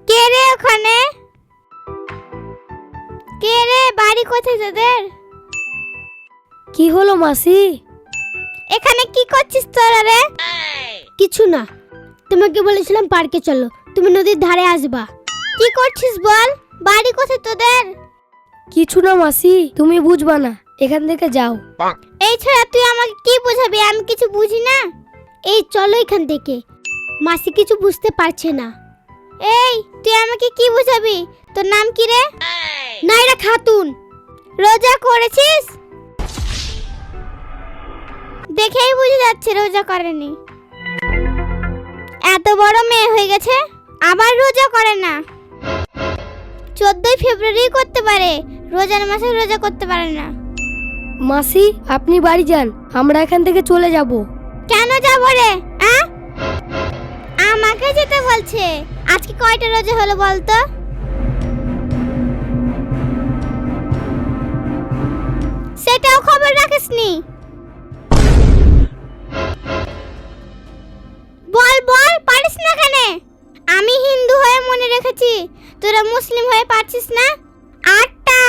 কে রে ওখানে? কে রে? বাড়ি কোথায় তোদের? কি হলো মাসি? এখানে কি করছিস তোরা রে? কিছু না, তোমাকে বলেছিলাম পার্কে চলো, তুমি নদীর ধারে আসবা। কি করছিস বল? বাড়ি কোথায় তোদের? কিছু না মাসি, তুমি বুঝবা না, এখান থেকে যাও। এই ছোড়া, তুই আমাকে কি বুঝাবি? আমি কিছু বুঝি না। এই চলো এখান থেকে, মাসি কিছু বুঝতে পারছে না। এই তুই আমাকে কি বুঝাবি? তোর নাম কি রে? নাইরা খাতুন। রোজা করেছিস? দেখেই বুঝে যাচ্ছে রোজা করেনি। এত বড় মেয়ে হয়ে গেছে, আবার রোজা করে না। 14 ফেব্রুয়ারি করতে পারে, রোজার মাসে রোজা করতে পারে না। মাসি আপনি বাড়ি যান, আমরা এখান থেকে চলে যাব। কেন যাব রে? আমাকে যেতে বলছে। আজকে কয়টা রোজা হলো বলতো? সেটাও খবর রাখিসনি। বল বল, পারিস না কেন? আমি হিন্দু হয়ে মনে রেখেছি, তোরা মুসলিম হয়ে পারছিস না। 8টা।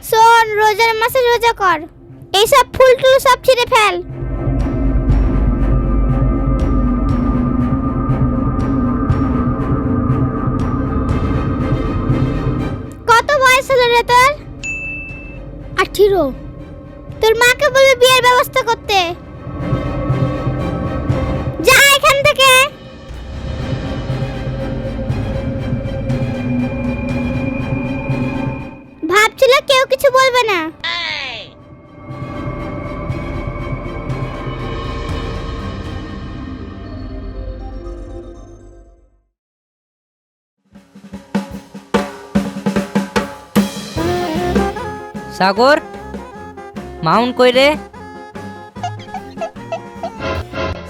শোন, রোজার মাসে রোজা কর, এইসব ফুল টুল সব ছিঁড়ে ফেল। কত বয়স হলো রে তোর? 18। তোর মাকে বলবি বিয়ের ব্যবস্থা করতে। যা এখান থেকে। ভাবছিল কেউ কিছু বলবে না। সাগর, মাউন্ট কই রে?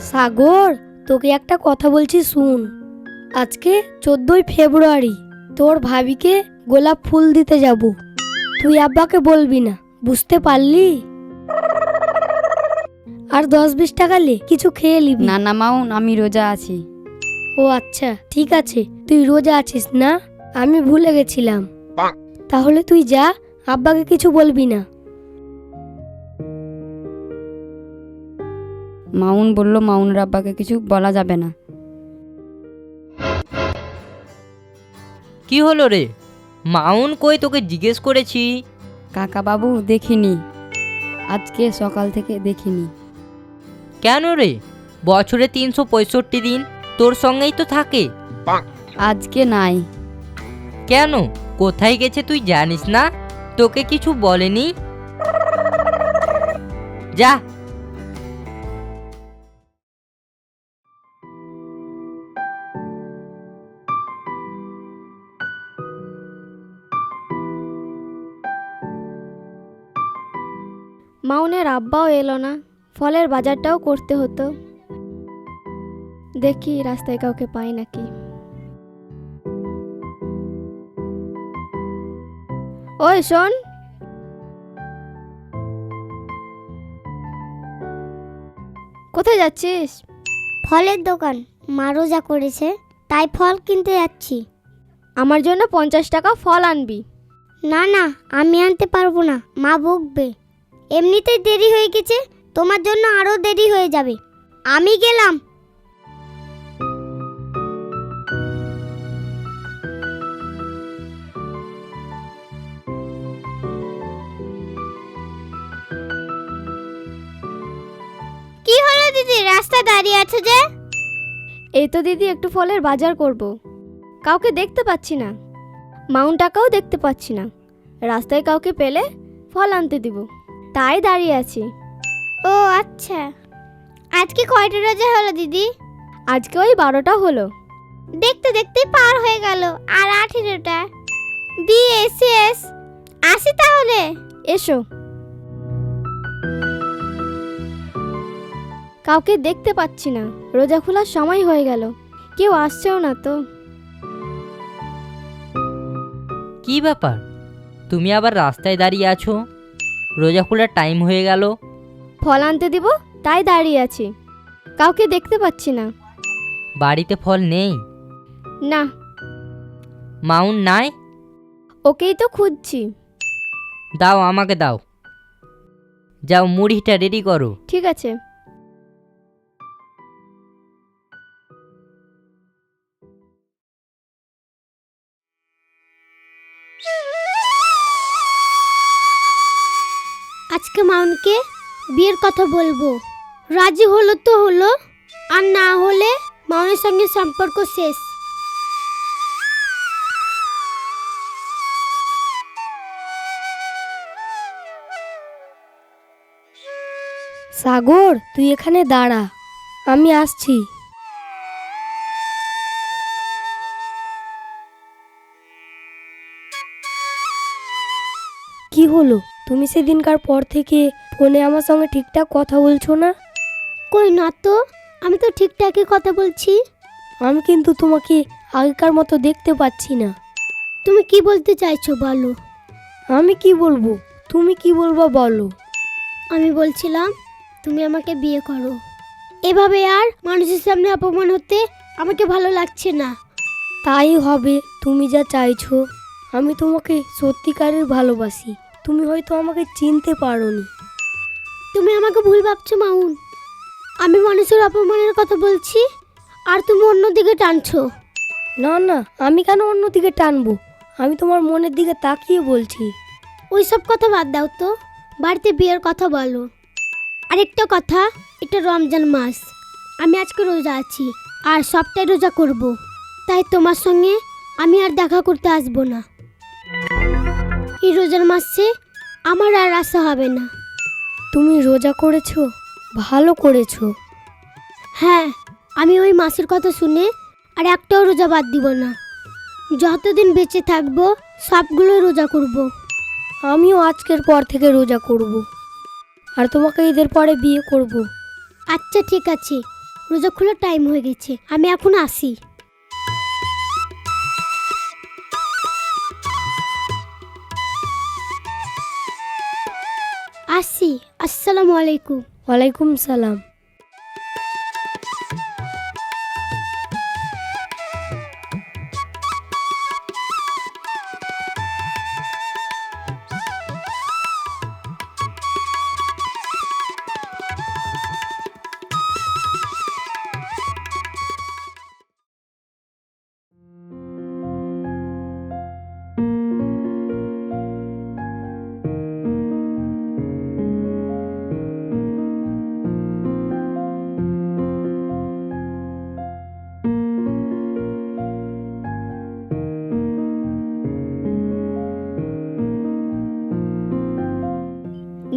সাগর, তোকে একটা কথা বলছি শুন। আজকে 14 ফেব্রুয়ারি, তোর ভাবিকে গোলাপ ফুল দিতে যাব। তুই আব্বাকে বলবি না, বুঝতে পারলি? আর 10-20 টাকা লে কিছু খেয়ে নিবি। না না মাউন, আমি রোজা আছি। ও আচ্ছা, ঠিক আছে, তুই রোজা আছিস না, আমি ভুলে গেছিলাম। তাহলে তুই যা, আব্বাকে কিছু বলবি না। মাউন বলল মাউনের আব্বাকে কিছু বলা যাবে না। কি হলো রে? মাউন্ট কই, তোকে জিজ্ঞেস করেছি। কাকা বাবু দেখিনি, আজকে সকাল থেকে দেখিনি। কেন রে? বছরে 365 দিন তোর সঙ্গেই তো থাকে। আজকে নাই। কেন? কোথায় গেছে তুই জানিস না? তোকে কিছু বলেনি? যা। মাউনের আব্বাও এলো না, ফলের বাজারটাও করতে হতো। দেখি রাস্তায় কাউকে পাই নাকি। ওই শোন, কোথায় যাচ্ছিস? ফলের দোকান, মা রোজা করেছে তাই ফল কিনতে যাচ্ছি। আমার জন্য 50 টাকা ফল আনবি। না না, আমি আনতে পারবো না, মা বকবে। এমনিতেই দেরি হয়ে গেছে, তোমার জন্য আরো দেরি হয়ে যাবে। আমি গেলাম। কি হলো দিদি, রাস্তা দাঁড়িয়ে আছো যে? এই তো দিদি, একটু ফলের বাজার করব। কাউকে দেখতে পাচ্ছি না, মাউন্ট টাকাও দেখতে পাচ্ছি না। রাস্তায় কাউকে পেলে ফল আনতে দিব, তাই দাঁড়িয়ে আছি। ও আচ্ছা, আজকে কয়টা রোজা হলো দিদি? আজকে ওই 12টা হলো। দেখতে দেখতে পার হয়ে গেল, আর 18টা। বিয়ে শেষ। আসি তাহলে। এসো। কাউকে দেখতে পাচ্ছি না, রোজা খোলার সময় হয়ে গেল, কেউ আসছেও না তো। কি ব্যাপার? তুমি আবার রাস্তায় দাঁড়িয়ে আছো? রোজা খোলার টাইম হয়ে গেল। ফল আনতে দিব তাই দাঁড়িয়ে আছি। কাউকে দেখতে পাচ্ছি না। বাড়িতে ফল নেই? না। মাউন নাই? ওকেই তো খুঁজছি। দাও, আমাকে দাও। যাও, মুড়িটা রেডি করো। ঠিক আছে। আজকে মাউনকে বিয়ের কথা বলবো। রাজি হলো তো হলো, আর না হলে মাউনের সঙ্গে সম্পর্ক শেষ। সাগর, তুই এখানে দাঁড়া, আমি আসছি। কি হলো? তুমি সেদিনকার পর থেকে ফোনে আমার সঙ্গে ঠিকঠাক কথা বলছো না? কই না তো, আমি তো ঠিকঠাকই কথা বলছি। আমি কিন্তু তোমাকে আগেকার মতো দেখতে পাচ্ছি না। তুমি কি বলতে চাইছো বলো? আমি কি বলবো, তুমি কি বলবা বলো। আমি বলছিলাম তুমি আমাকে বিয়ে করো। এভাবে আর মানুষের সামনে অপমান হতে আমাকে ভালো লাগছে না। তাই হবে, তুমি যা চাইছো। আমি তোমাকে সত্যিকারের ভালোবাসি। তুমি হয়তো আমাকে চিনতে পারোনি। তুমি আমাকে ভুল ভাবছো মাউন। আমি মানুষের অপমানের কথা বলছি আর তুমি অন্যদিকে টানছো। না না, আমি কেন অন্যদিকে টানবো? আমি তোমার মনের দিকে তাকিয়ে বলছি। ওই সব কথা বাদ দাও তো, বাড়িতে বিয়ের কথা বলো। আরেকটা কথা, এটা রমজান মাস, আমি আজকে রোজা আছি আর সবটাই রোজা করব। তাই তোমার সঙ্গে আমি আর দেখা করতে আসবো না। এই রোজার মাসে আমার আর আসা হবে না। তুমি রোজা করেছো? ভালো করেছো। হ্যাঁ, আমি ওই মাসের কথা শুনে আর একটাও রোজা বাদ দিব না। যতদিন বেঁচে থাকবো সবগুলো রোজা করব। আমিও আজকের পর থেকে রোজা করব, আর তোমাকে ঈদের পরে বিয়ে করব। আচ্ছা ঠিক আছে, রোজা খোলার টাইম হয়ে গেছে, আমি এখন আসি। আসি। আসসালামু আলাইকুম। ওয়ালাইকুম সালাম।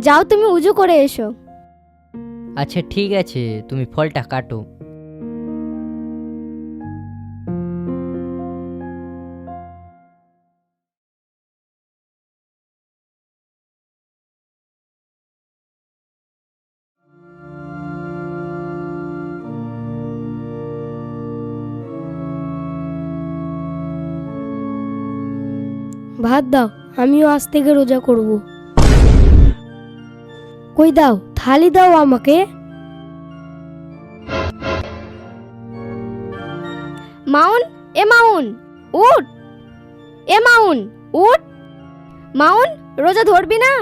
যাও, তুমি উজু করে এসো। আচ্ছা ঠিক আছে, তুমি ফলটা কাটো। ভাত দাও, আমিও আজ থেকে রোজা করব। কই দাও, থালি দাও আমাকে। মাউন, এ মাউন উঠ। এ মাউন উঠ। মাউন, রোজা ধরবি না?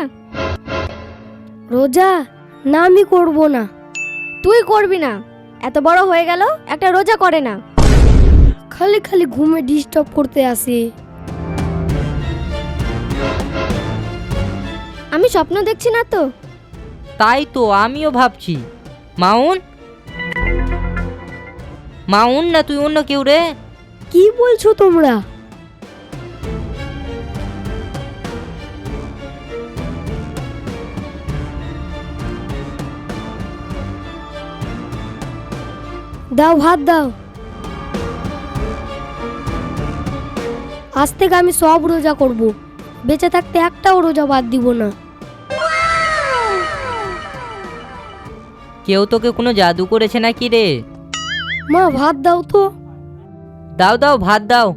রোজা? না, আমি করব না। তুই করবি না? এত বড় হয়ে গেল একটা রোজা করে না। খালি খালি ঘুমে ডিস্টার্ব করতে আসে। আমি স্বপ্ন দেখছি না তো? তাই তো আমিও ভাবছি। মাউন, মাউন না তুই অন্য কেউ রে? কি বলছো তোমরা? দাও, ভাত দাও। আজ থেকে আমি সব রোজা করব, বেঁচে থাকতে একটাও রোজা বাদ দিব না। কেউ তোকে কোনো জাদু করেছে নাকি রে? মা, ভাত দাও তো। দাও দাও, ভাত দাও।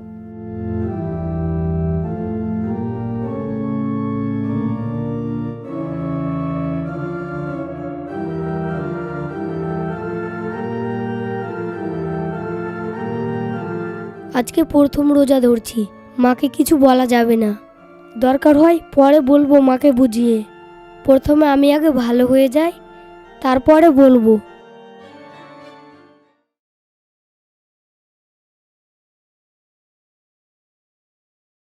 আজকে প্রথম রোজা ধরছি, মাকে কিছু বলা যাবে না। দরকার হয় পরে বলবো মাকে বুঝিয়ে। প্রথমে আমি আগে ভালো হয়ে যাই, তারপরে বলবো।